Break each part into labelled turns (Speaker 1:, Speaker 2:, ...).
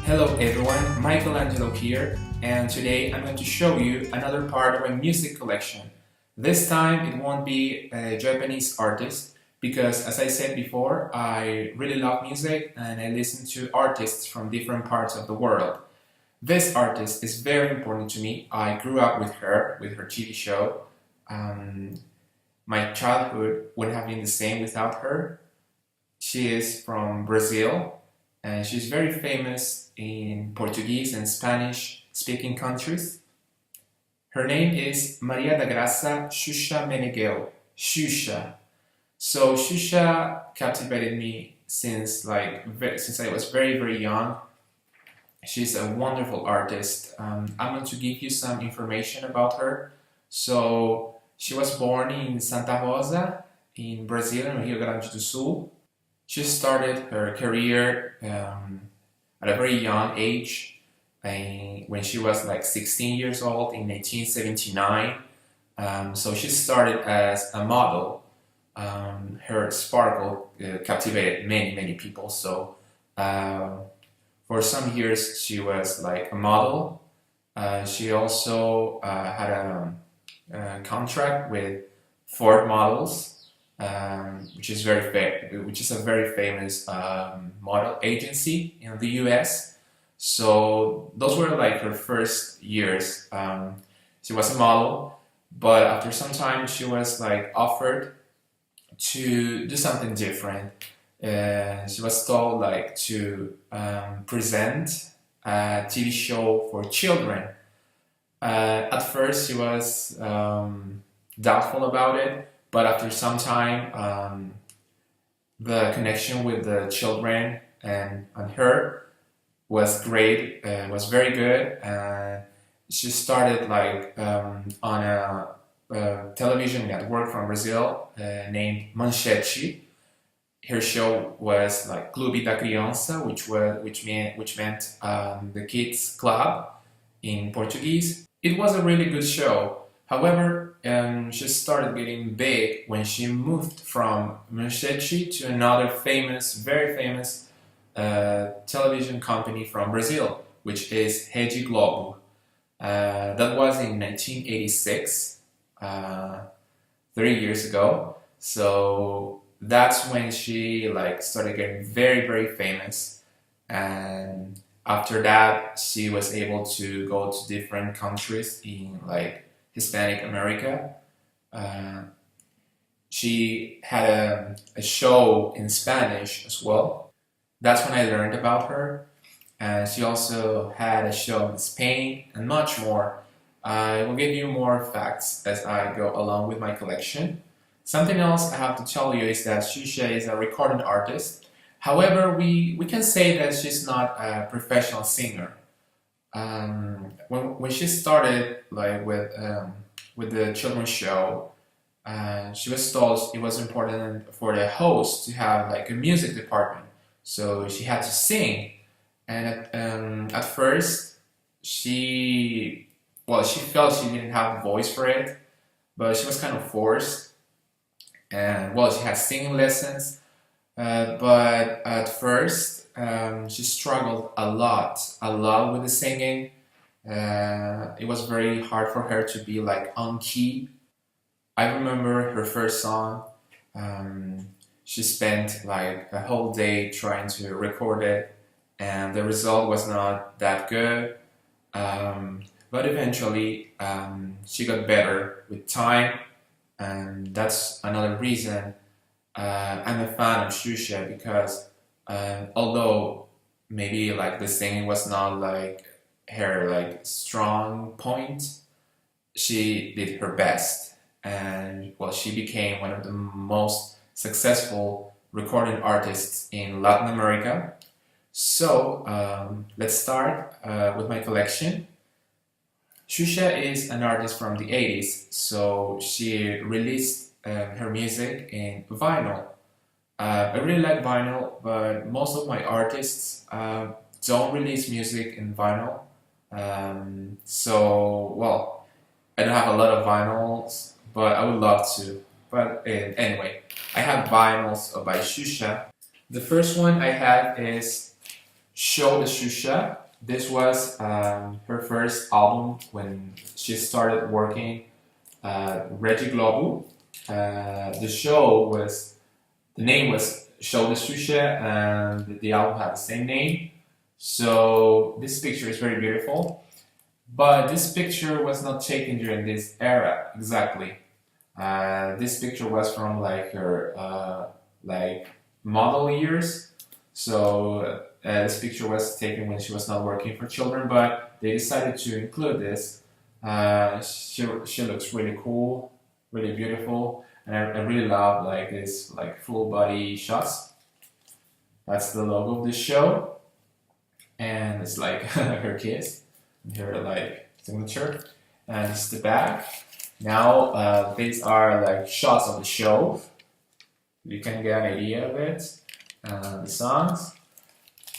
Speaker 1: Hello everyone, Michelangelo here, and today I'm going to show you another part of my music collection. This time it won't be a Japanese artist because, as I said before, I really love music and I listen to artists from different parts of the world. This artist is very important to me. I grew up with her TV show. My childhood wouldn't have been the same without her. She is from Brazil and she's very famous in Portuguese and Spanish speaking countries. Her name is Maria da Graça Xuxa Meneghel. Xuxa. So Xuxa captivated me since I was very young. She's a wonderful artist. I'm going to give you some information about her. So she was born in Santa Rosa in Brazil, in Rio Grande do Sul. She started her career at a very young age, when she was like 16 years old in 1979. So she started as a model. Her sparkle captivated many people. So for some years she was like a model. She also had a contract with Ford Models. Which is a very famous model agency in the US. So those were like her first years. She was a model, but after some time she was like offered to do something different. She was told like to present a TV show for children. At first she was doubtful about it. But after some time, the connection with the children and her was great, was very good. She started like on a television network from Brazil named Manchete. Her show was like Clube da Criança, which meant the kids club in Portuguese. It was a really good show. However, she started getting big when she moved from Manchete to another very famous television company from Brazil, which is Rede Globo. That was in 1986, 30 years ago. So that's when she like started getting very famous, and after that she was able to go to different countries in like Hispanic America. She had a show in Spanish as well. That's when I learned about her. She also had a show in Spain and much more. I will give you more facts as I go along with my collection. Something else I have to tell you is that Xuxa is a recording artist. However, we can say that she's not a professional singer. When she started like with the children's show, she was told it was important for the host to have like a music department, so she had to sing. And at first she felt she didn't have the voice for it, but she was kind of forced. And she had singing lessons, but at first she struggled a lot with the singing. It was very hard for her to be like on key. I remember her first song. She spent like a whole day trying to record it, and the result was not that good. But eventually she got better with time, and that's another reason I'm a fan of Xuxa, because although maybe like the singing was not like her like strong point, she did her best, and she became one of the most successful recording artists in Latin America. So let's start with my collection. Xuxa is an artist from the 80s, so she released her music in vinyl. I really like vinyl, but most of my artists don't release music in vinyl. I don't have a lot of vinyls, but I would love to. But anyway, I have vinyls by Xuxa. The first one I have is Show the Xuxa. This was her first album when she started working at Regi Globo. The name was Show the Xuxa, and the album had the same name. So this picture is very beautiful. But this picture was not taken during this era exactly. This picture was from like her like model years. So this picture was taken when she was not working for children, but they decided to include this. She looks really cool, really beautiful, and I really love like this like full body shots. That's the logo of the show, and it's like her kiss, her like signature, and it's the back. Now these are like shots of the show. You can get an idea of it. The songs.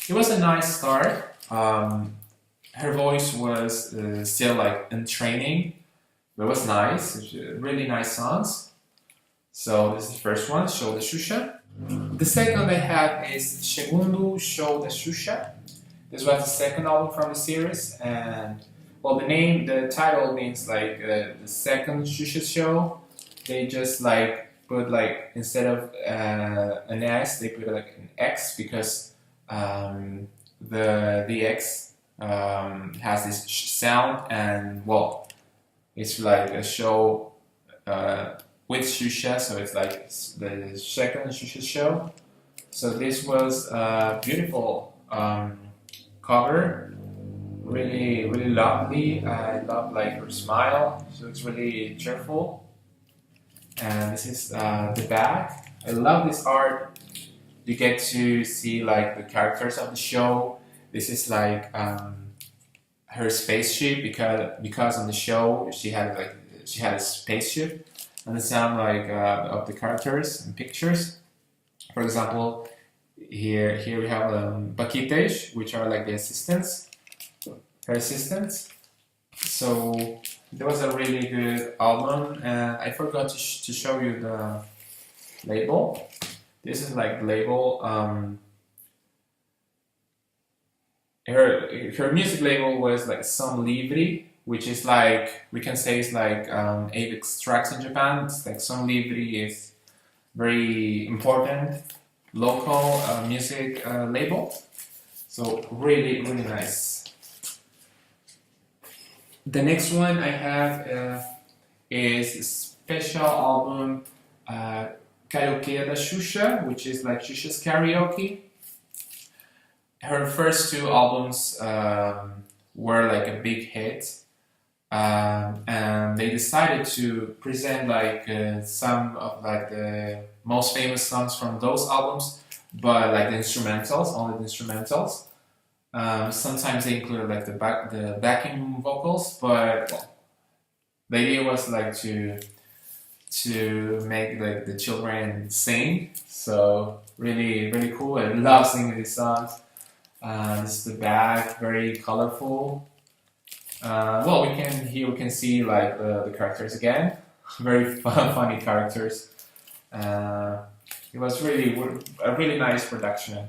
Speaker 1: It was a nice start. Her voice was still like in training, but it was nice. Really nice songs. So this is the first one, Show the Xuxa. The second I have is Segundo Show da Xuxa. This was the second album from the series, and well, the title means like the second Xuxa show. They just like put like instead of an S, they put like an X because the X has this sound, and well, it's like a show with Xuxa, so it's like the second Xuxa show. So this was a beautiful cover, really lovely. I love like her smile. She looks really cheerful. And this is the back. I love this art. You get to see like the characters of the show. This is like her spaceship because on the show she had a spaceship, and the sound like of the characters and pictures. For example, here we have Baquites, which are like the assistants, her assistants. So there was a really good album, and I forgot to show you the label. This is like the label. Her music label was like Som Livre, which is like, we can say it's like Avex Trax in Japan. It's like Som Livre is very important local music label. So really nice. The next one I have is a special album, Karaoke da Xuxa, which is like Xuxa's karaoke. Her first two albums were like a big hit, and they decided to present like some of like the most famous songs from those albums, but like the instrumentals, only the instrumentals. Sometimes they included like the backing vocals, but well, the idea was like to make like the children sing. So really cool. I love singing these songs. This is the back, very colorful. Well, we can see like the characters again. Very funny characters. It was really a really nice production.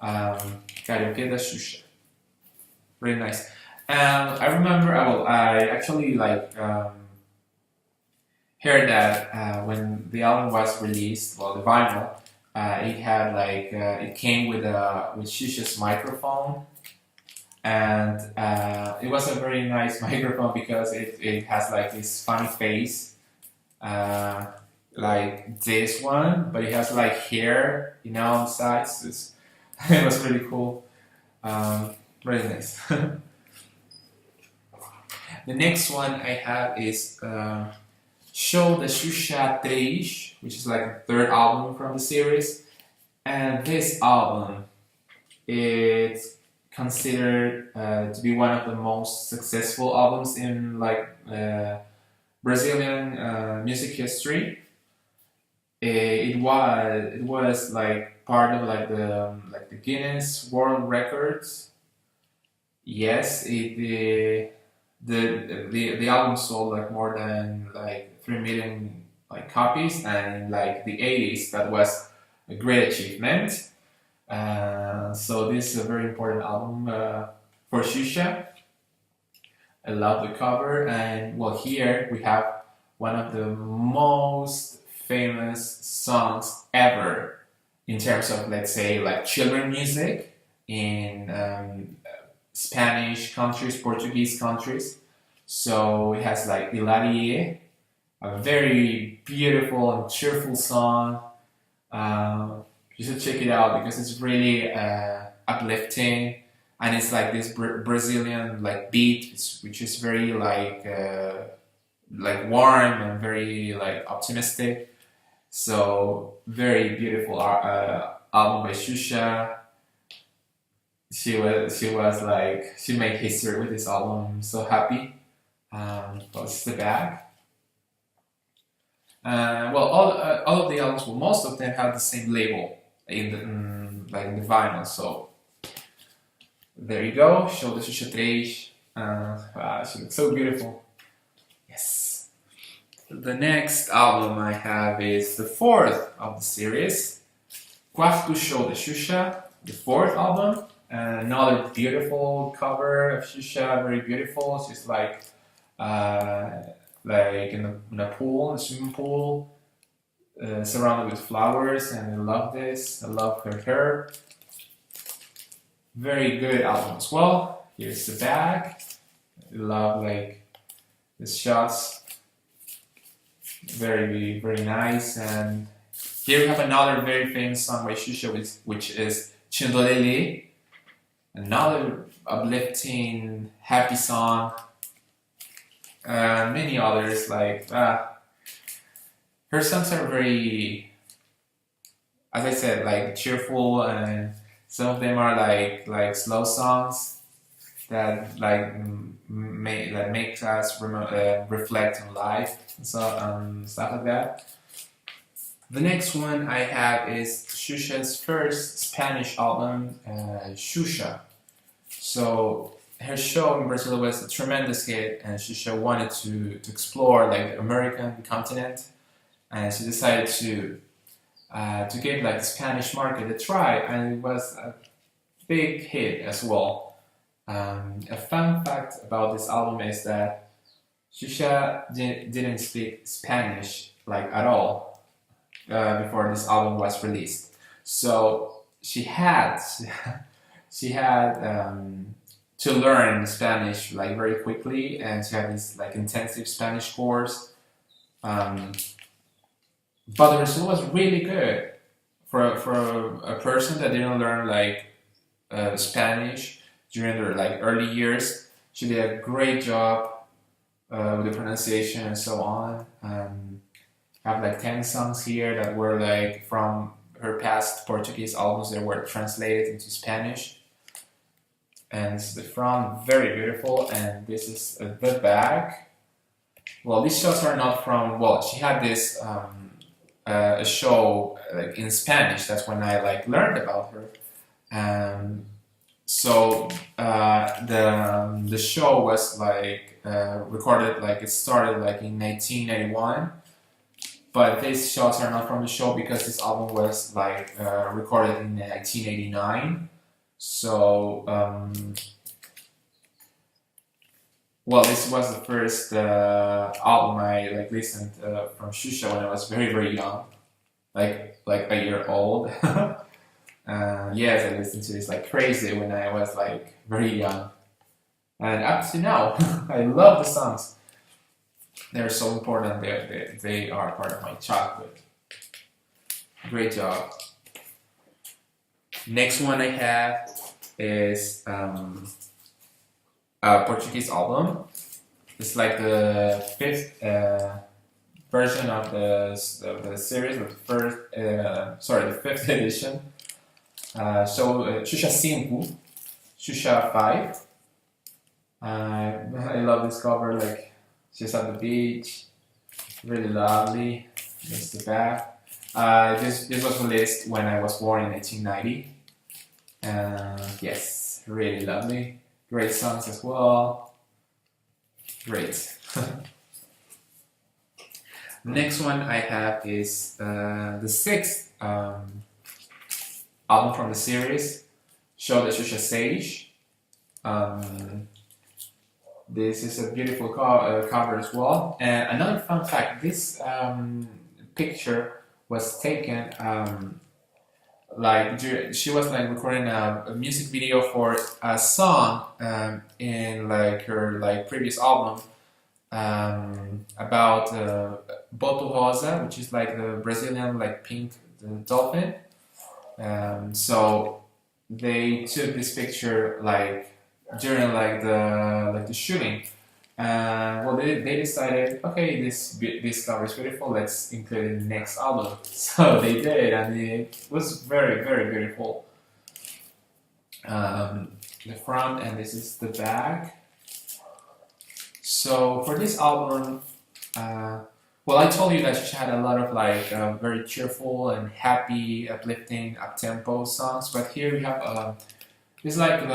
Speaker 1: Karaoke da Xuxa. Really nice. I remember, I actually like heard that when the album was released, well, the vinyl, it had like it came with Xuxa's microphone, and it was a very nice microphone because it has like this funny face, like this one, but it has like hair, on the sides. It was really cool. Really nice. The next one I have is Show the Xuxa 3, which is like the third album from the series. And this album is considered to be one of the most successful albums in like Brazilian music history. It was like part of like the Guinness World Records. Yes, the album sold like more than like 3 million like copies, and in like the 80s that was a great achievement. So this is a very important album for Xuxa. I love the cover, and well, here we have one of the most famous songs ever in terms of, let's say, like children music in Spanish countries, Portuguese countries. So it has like Ilarie, a very beautiful and cheerful song. You should check it out because it's really uplifting, and it's like this Brazilian like beat, which is very like warm and very like optimistic. So very beautiful album by Xuxa. She was like she made history with this album. I'm so happy. Well, this is the back. Well, all of the albums, well, most of them have the same label in the like in the vinyl. So there you go. Show the Xuxa 3. She looks so beautiful. Yes. The next album I have is the fourth of the series, Quarto Show de Xuxa, the fourth album. Another beautiful cover of Xuxa, very beautiful. She's like in a pool, a swimming pool, surrounded with flowers, and I love this. I love her hair. Very good album as well. Here's the back. I love like the shots. Very, very nice. And here we have another very famous song by Xuxa, which is Chindolele. Another uplifting, happy song. Many others like her songs are very, as I said, like cheerful, and some of them are like slow songs that like that makes us reflect on life and so stuff like that. The next one I have is Xuxa's first Spanish album, Xuxa. So her show in Brazil was a tremendous hit, and Xuxa wanted to explore like the American continent, and she decided to give like the Spanish market a try, and it was a big hit as well. A fun fact about this album is that Xuxa didn't speak Spanish like at all before this album was released. So she had to learn Spanish like very quickly, and she had this like intensive Spanish course. But the result was really good for a person that didn't learn like Spanish during their like early years. She did a great job with the pronunciation and so on. I have like 10 songs here that were like from her past Portuguese albums that were translated into Spanish. And this is the front, very beautiful, and this is the back. Well, these shots are not from, well, she had this a show like in Spanish. That's when I like learned about her. So the show was like recorded, like it started like in 1981, but these shots are not from the show because this album was like recorded in 1989. So well, this was the first album I like listened from Xuxa when I was very, very young, like a year old. Yes, I listened to this like crazy when I was like very young, and up to now, I love the songs. They're so important. They are part of my childhood. Great job. Next one I have is a Portuguese album. It's like the fifth version of the series, or the fifth edition. So Xuxa 5, Xuxa 5. I love this cover. Like she's at the beach, really lovely. This is the back. This was released when I was born in 1990. Yes, really lovely. Great songs as well. Great. Next one I have is the sixth album from the series, Show the Xuxa Sage. Um, this is a beautiful cover as well. And another fun fact: this picture was taken she was like recording a music video for a song in like her like previous album about Boto Rosa, which is like the Brazilian like pink dolphin. So they took this picture like during like the shooting. Well, they decided, okay, this cover is beautiful. Let's include it in the next album. So they did, and it was very very beautiful. The front, and this is the back. So for this album, well, I told you that she had a lot of like very cheerful and happy, uplifting, up-tempo songs. But here we have it's like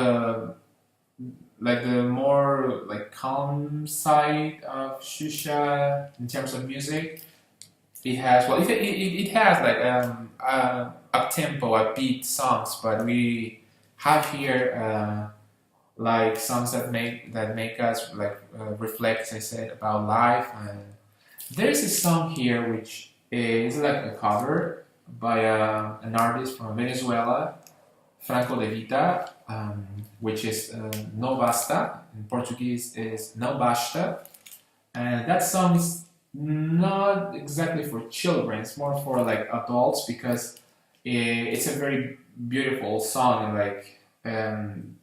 Speaker 1: the more like calm side of Xuxa in terms of music. It has it has like up-tempo, upbeat songs, but we have here like songs that make us like reflect, as I said, about life. And there's a song here which is like a cover by an artist from Venezuela, Franco de Vita, which is No Basta. In Portuguese is No Basta. And that song is not exactly for children, it's more for like adults, because it's a very beautiful song, and like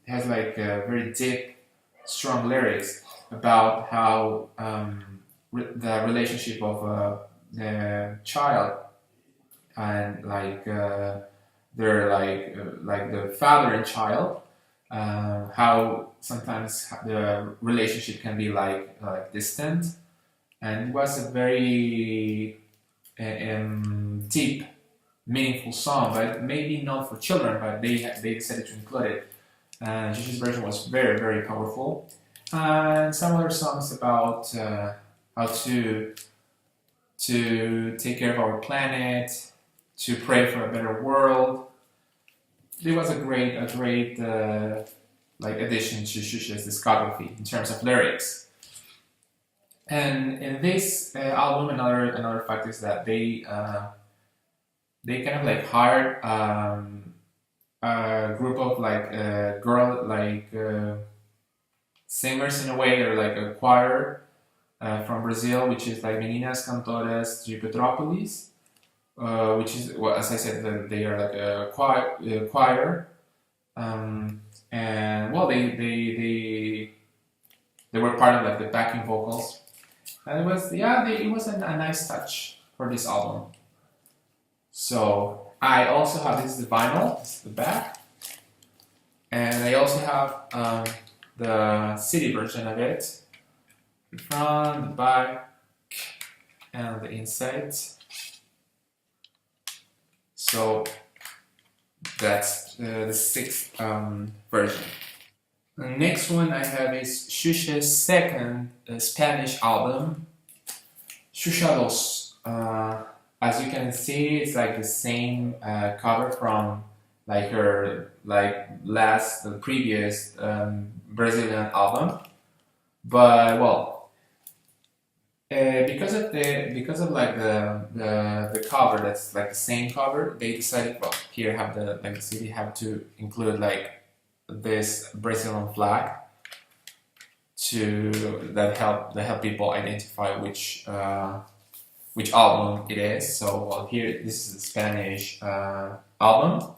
Speaker 1: has like very deep, strong lyrics about how the relationship of the child and like they're like the father and child, how sometimes the relationship can be like distant. And it was a very deep, meaningful song, but maybe not for children, but they decided to include it. Gigi's version was very, very powerful. And some other songs about how to take care of our planet, to pray for a better world. It was a great like addition to Xuxa's discography in terms of lyrics. And in this album, another fact is that they kind of like hired a group of like girl like singers in a way, or like a choir from Brazil, which is like Meninas Cantoras de Petrópolis, which is, well, as I said, they are like a choir, and well, they were part of like the backing vocals, and it was it was a nice touch for this album. So I also have, this is the vinyl, this is the back, and I also have the CD version of it, the front, the back, and the inside. So that's the sixth version. The next one I have is Xuxa's second Spanish album, Xuxa Dos. As you can see, it's like the same cover from like her the previous Brazilian album, but well, because of like the cover that's like the same cover, they decided, well, here have the CD have to include like this Brazilian flag that help people identify which album it is. So well, here this is a Spanish album.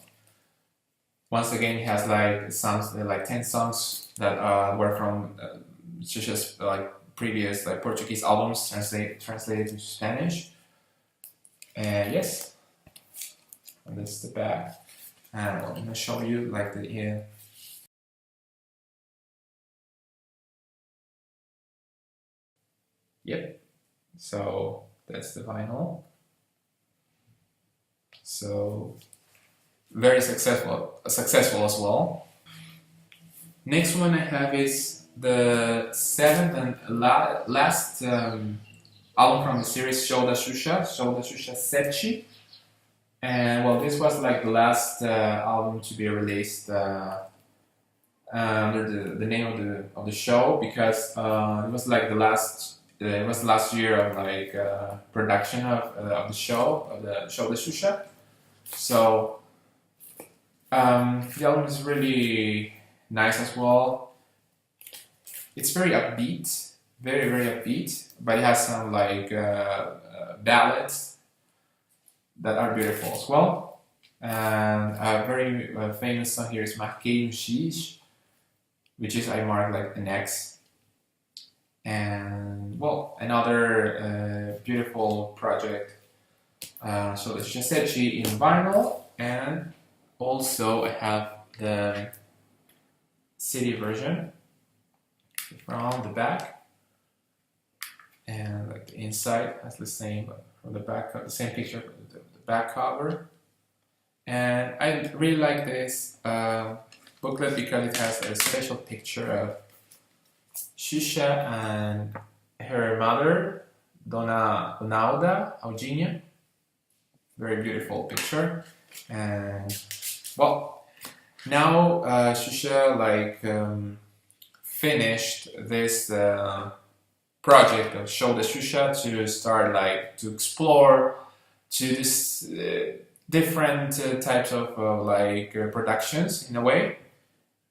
Speaker 1: Once again, it has like songs, like 10 songs that were from Xuxa's like previous like Portuguese albums translated into Spanish. And yes, and this is the back. And I'm gonna show you like the Yep. So that's the vinyl. So very successful as well. Next one I have is the seventh and last album from the series, Show da Xuxa Sete. And well, this was like the last album to be released under the name of the show, because it was like it was the last year of like production of the show the Xuxa. So the album is really nice as well. It's very upbeat, very upbeat, but it has some like ballads that are beautiful as well. And a very famous song here is Marquei X, which is I mark like an X. And well, another beautiful project. So it's just said she in vinyl, and also I have the CD version from the back, and like the inside has the same from the back, the same picture, the back cover. And I really like this booklet because it has a special picture of Xuxa and her mother, Dona Ronalda Alginha. Very beautiful picture. And well, now Xuxa like finished this project of Show the Xuxa to start like to explore to this different types of productions in a way.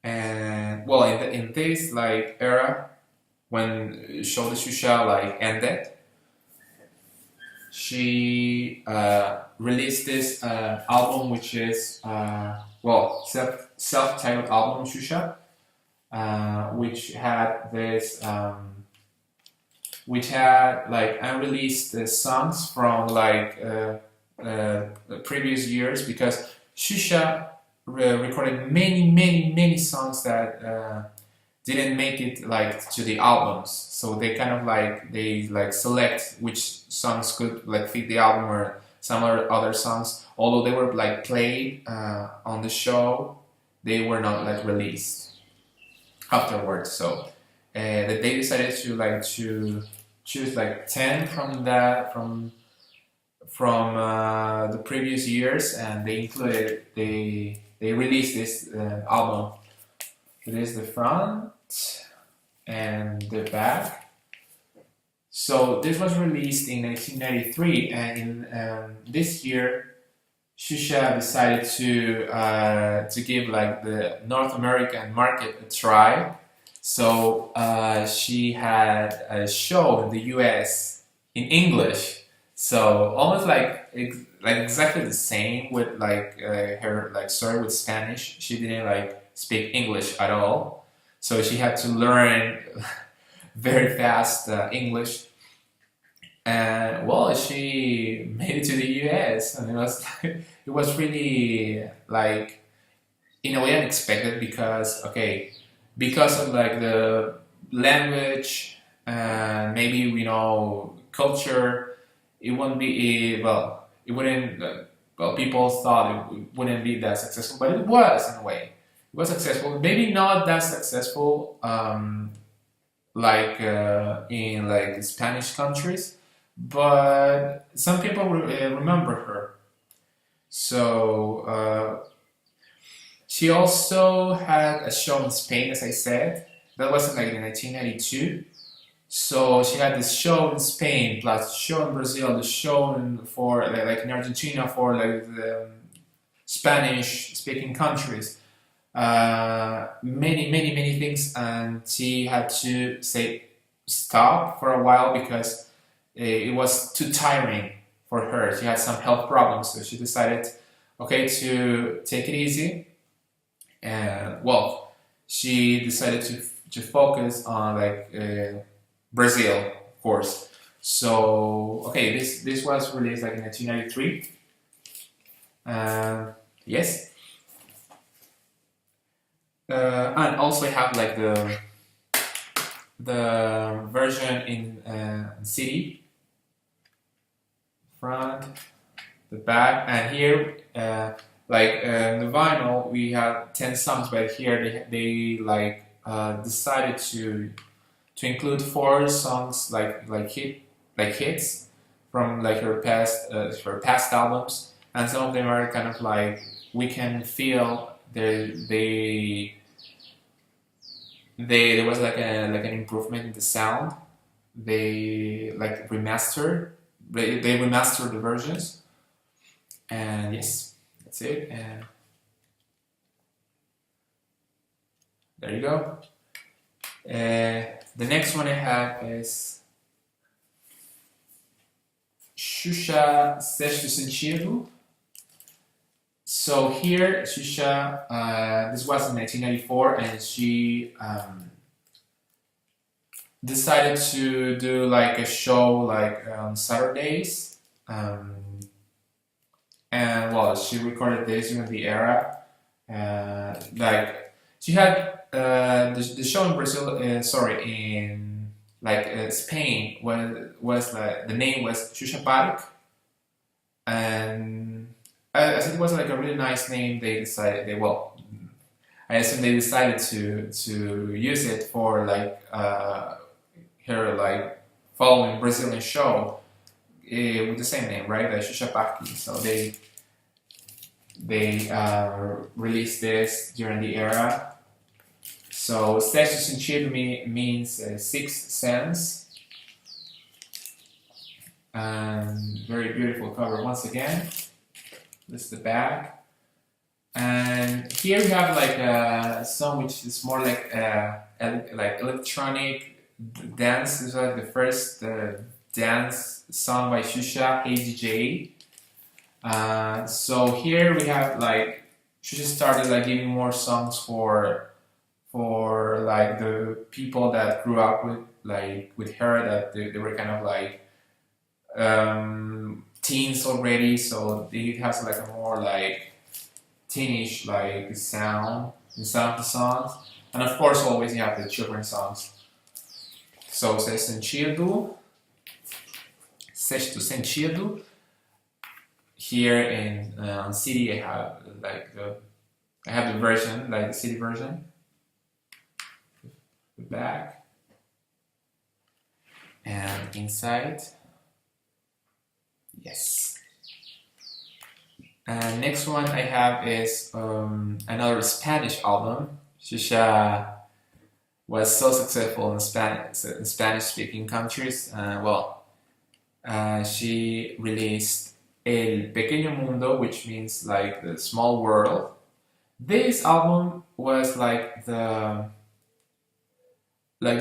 Speaker 1: And well, in this like era when Show the Xuxa like ended, she released this album, which is well, self-titled album Xuxa, which had this which had like unreleased songs from like previous years, because Xuxa recorded many songs that didn't make it like to the albums. So they kind of like select which songs could like fit the album, or some other songs, although they were like played on the show, they were not like released afterwards. So that they decided to choose like 10 from the previous years, and they released this album. It is the front and the back. So this was released in 1993, and in this year, Xuxa decided to give like the North American market a try. So she had a show in the US in English. So almost like exactly the same with like her like story with Spanish. She didn't like speak English at all, so she had to learn very fast English. And well, she made it to the US, and it was really like in a way unexpected, because because of like the language and maybe culture, it wouldn't be well. It wouldn't. Well, people thought it wouldn't be that successful, but it was in a way. It was successful. Maybe not that successful in like Spanish countries, but some people remember her. So she also had a show in Spain, as I said. That was like in 1992. So she had this show in Spain, plus show in Brazil, the show for like in Argentina for like the Spanish-speaking countries. Many things, and she had to say stop for a while because it was too tiring for her. She had some health problems, so she decided, to take it easy. And well, she decided to focus on Brazil, of course. So this was released like in 1993. Yes. And also I have like the version in CD, front, the back, and here the vinyl we have 10 songs, but here they decided to include 4 songs like hits from like her past albums. and some of them are kind of like we can feel there was like an improvement in the sound. They like they remastered the versions, and yes, that's it. And there you go. The next one I have is Xuxa Sexto Sentido. So here, Xuxa, this was in 1994, and she decided to do like a show like on Saturdays, and well, she recorded this during the era. Like she had the show in Brazil, sorry, in like Spain was like the name was Xuxa Park, and I think it was like a really nice name. They decided I assume they decided to use it for like her like following Brazilian show with the same name, right? Xuxa Park. So they released this during the era. So Sexto Sentido means sixth sense. Very beautiful cover once again. This is the back. And here we have like a song which is more like electronic dance. This is like the first dance song by Xuxa, Hey DJ. So here we have like Xuxa started like giving more songs for like the people that grew up with her, that they were kind of like teens already, so it has like a more like teenish like sound of the songs, and of course always you have the children's songs. So Sexto Sentido. Here in CD I have like the version, like the CD version. The back and inside. Yes. And next one I have is another Spanish album. Xuxa was so successful in Spanish-speaking countries. She released El Pequeño Mundo, which means like the small world. This album was like the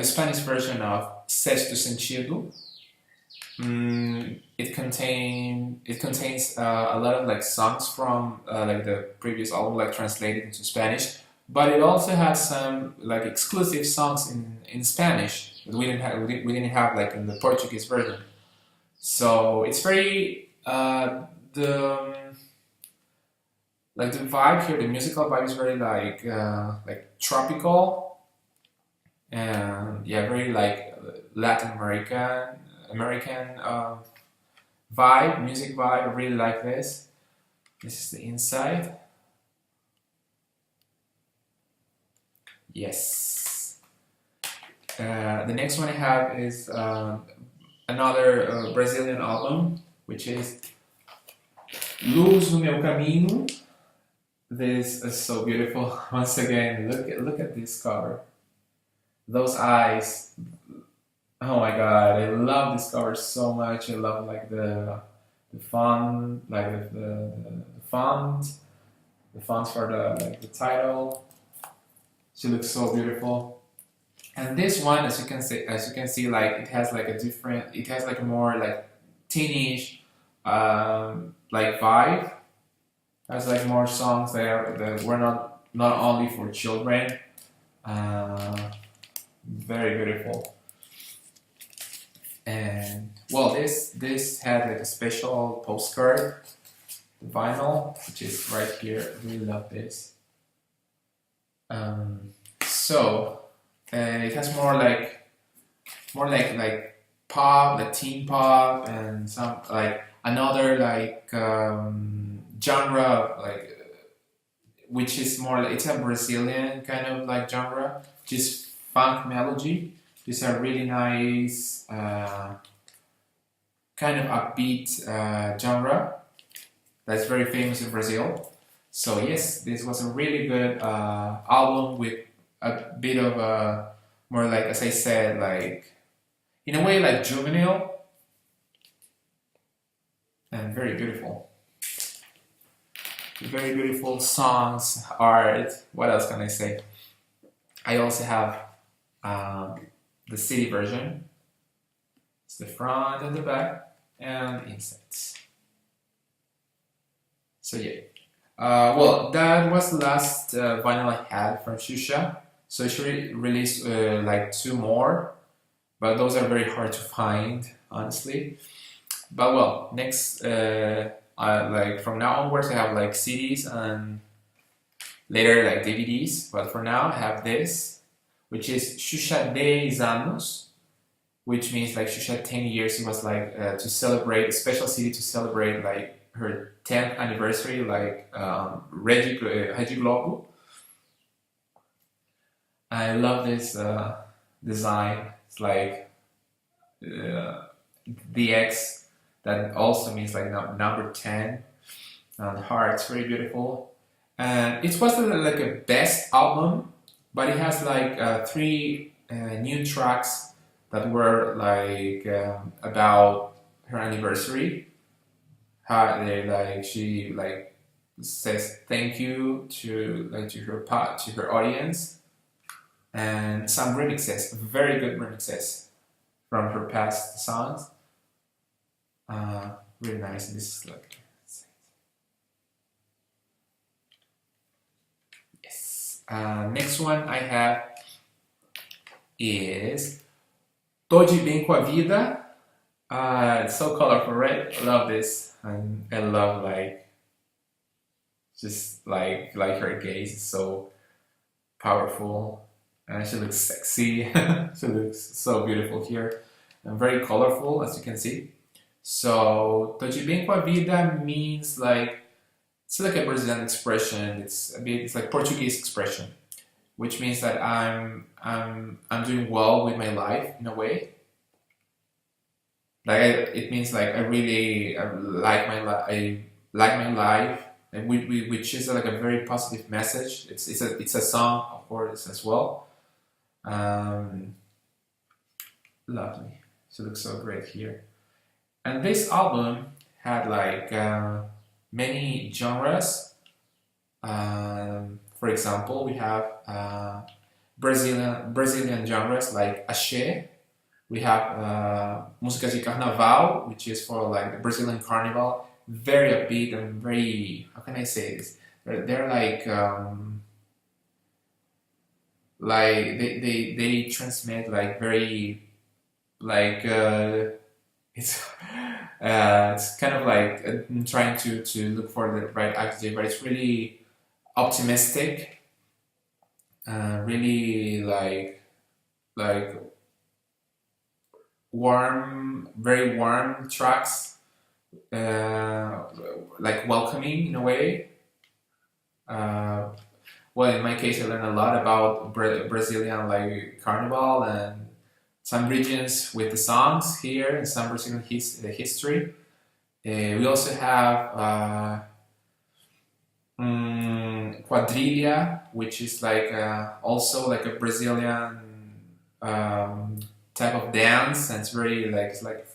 Speaker 1: Spanish version of Sexto Sentido. It contains a lot of like songs from like the previous album, like translated into Spanish, but it also has some like exclusive songs in Spanish that we didn't have like in the Portuguese version. So it's very the vibe here, the musical vibe is very like tropical, and yeah, very like Latin American vibe, music vibe. I really like this. This is the inside. Yes. The next one I have is another Brazilian album, which is Luz no Meu Caminho. This is so beautiful. Once again, look at this cover. Those eyes. Oh my god, I love this cover so much. I love like the font, like the fonts for the title. She looks so beautiful. And this one, as you can see, like it has like a more like teenish like vibe. It has like more songs that were not only for children. Very beautiful. And well, this had like a special postcard, the vinyl, which is right here. I really love this. It has more like pop, like teen pop, and some like another like genre, like which is more like, it's a Brazilian kind of like genre, which is funk melody. These are really nice, kind of upbeat genre. that's very famous in Brazil. So yes, this was a really good album with a bit of a more like, as I said, like in a way like juvenile and very beautiful. Very beautiful songs, art. What else can I say? I also have um, the CD version. It's the front and the back and the insides. So yeah. Well, that was the last vinyl I had from Xuxa. So she released like two more, but those are very hard to find, honestly. But well, next, like from now onwards, I have like CDs and later like DVDs. But for now, I have this, which is Xuxa 10 anos, which means like Xuxa 10 years. It was like to celebrate, a special CD to celebrate like her 10th anniversary, like Rede Globo. I love this design. It's like the X that also means like number 10 and hearts, very beautiful. And it was like a best album, but it has like three new tracks that were like about her anniversary. How they like she like says thank you to like to her audience, and some remixes, very good remixes from her past songs. Really nice. This is like yes. Next one I have is Tô de bem com a vida. It's so colorful, right? I love this, and I love like just like her gaze is so powerful, and she looks sexy. She looks so beautiful here, and very colorful, as you can see. So, tô de bem com a vida means like it's like a Brazilian expression. It's like Portuguese expression, which means that I'm doing well with my life in a way. Like it means like I really like I like my life, and which is like a very positive message. It's a song, of course, as well. Um, Lovely. She looks so great here. And this album had like many genres. For example, we have Brazilian genres like axé. We have músicas de carnaval, which is for like the Brazilian carnival. Very upbeat and very, how can I say this? They're like they transmit like very like it's kind of like I'm trying to look for the right adjective, but it's really optimistic, really like warm, very warm tracks, like welcoming in a way. Uh, well, in my case, I learned a lot about Brazilian like carnival and some regions with the songs here and some Brazilian history. We also have quadrilha, which is like also like a Brazilian um, type of dance, and it's very like it's like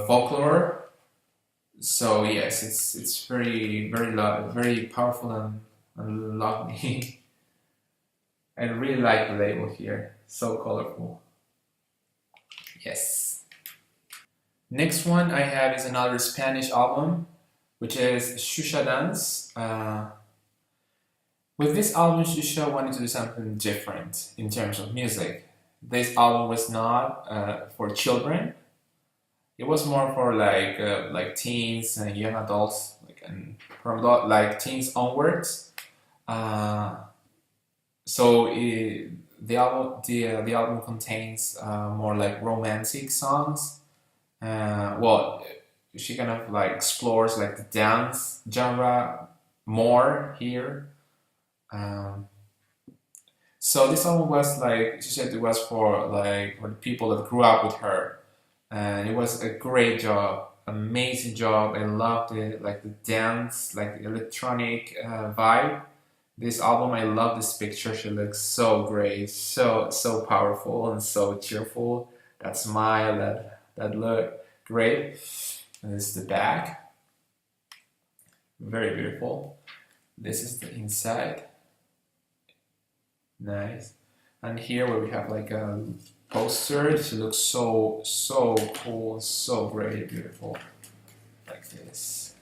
Speaker 1: folklore. So yes, it's very powerful and lovely. I really like the label here. So colorful. Yes. Next one I have is another Spanish album, which is Xuxa Dance. With this album, Xuxa wanted to do something different in terms of music. This album was not for children. It was more for like teens and young adults, like and from like teens onwards. Uh, the album contains more like romantic songs. Well, she kind of like explores like the dance genre more here. Um, so this album was like she said it was for the people that grew up with her, and it was a great job. amazing job. I loved it, like the dance, like the electronic vibe. This album, I love this picture. She looks so great, so powerful and so cheerful. That smile, that look great. And this is the back, very beautiful. This is the inside, nice. And here where we have like a poster, she looks so cool, so great, beautiful, like this.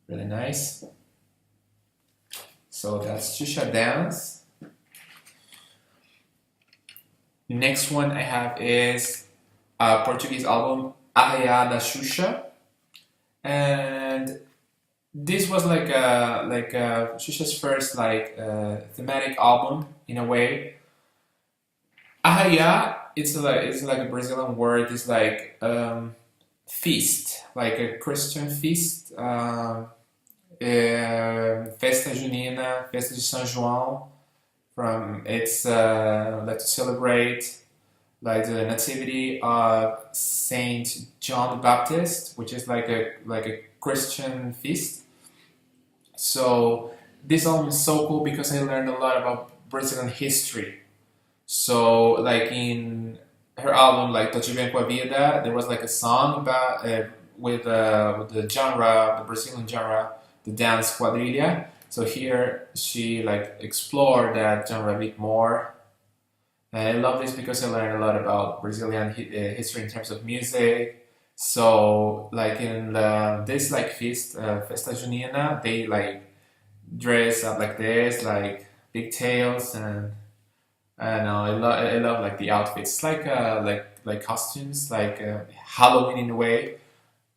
Speaker 1: Really nice. So that's Xuxa Dance. Next one I have is a Portuguese album, Arraiá da Xuxa, and this was like Xuxa's first like thematic album in a way. Arraiá, it's like a Brazilian word. It's like feast, like a Christian feast. Festa Junina, Festa de São João. From it's like to celebrate like the nativity of Saint John the Baptist, which is like a Christian feast. So this album is so cool because I learned a lot about Brazilian history. So like in her album, like Tô Te Bem Com a Vida, there was like a song about with the genre, the Brazilian genre, the dance quadrilha. So here she like explored that genre a bit more. And I love this because I learned a lot about Brazilian history in terms of music. So like in this like feast, Festa Junina, they like dress up like this, like pigtails, and I don't know. I love like the outfits. It's like costumes, like Halloween in a way.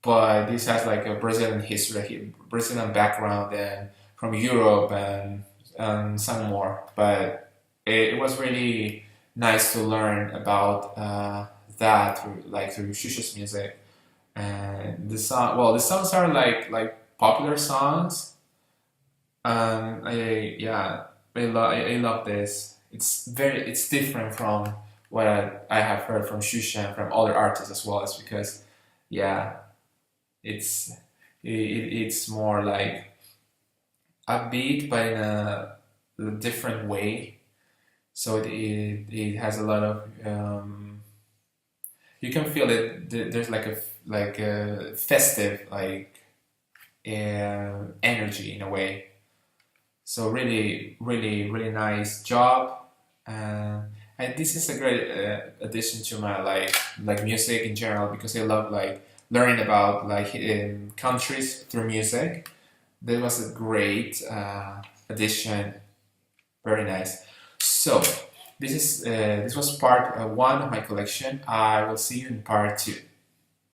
Speaker 1: But this has like a Brazilian history, Brazilian background, and from Europe and some more. But it was really nice to learn about that through Xuxa's music. And the songs are like popular songs. I love this. It's different from what I have heard from Xuxa and from other artists as well. It's because yeah, it's it's more like upbeat, but in a different way. So it has a lot of you can feel it. There's like a festive like energy in a way. So really nice job. Uh, and this is a great addition to my like music in general because I love like learning about like countries through music. That was a great addition. Very nice. So this was part one of my collection. I will see you in part two.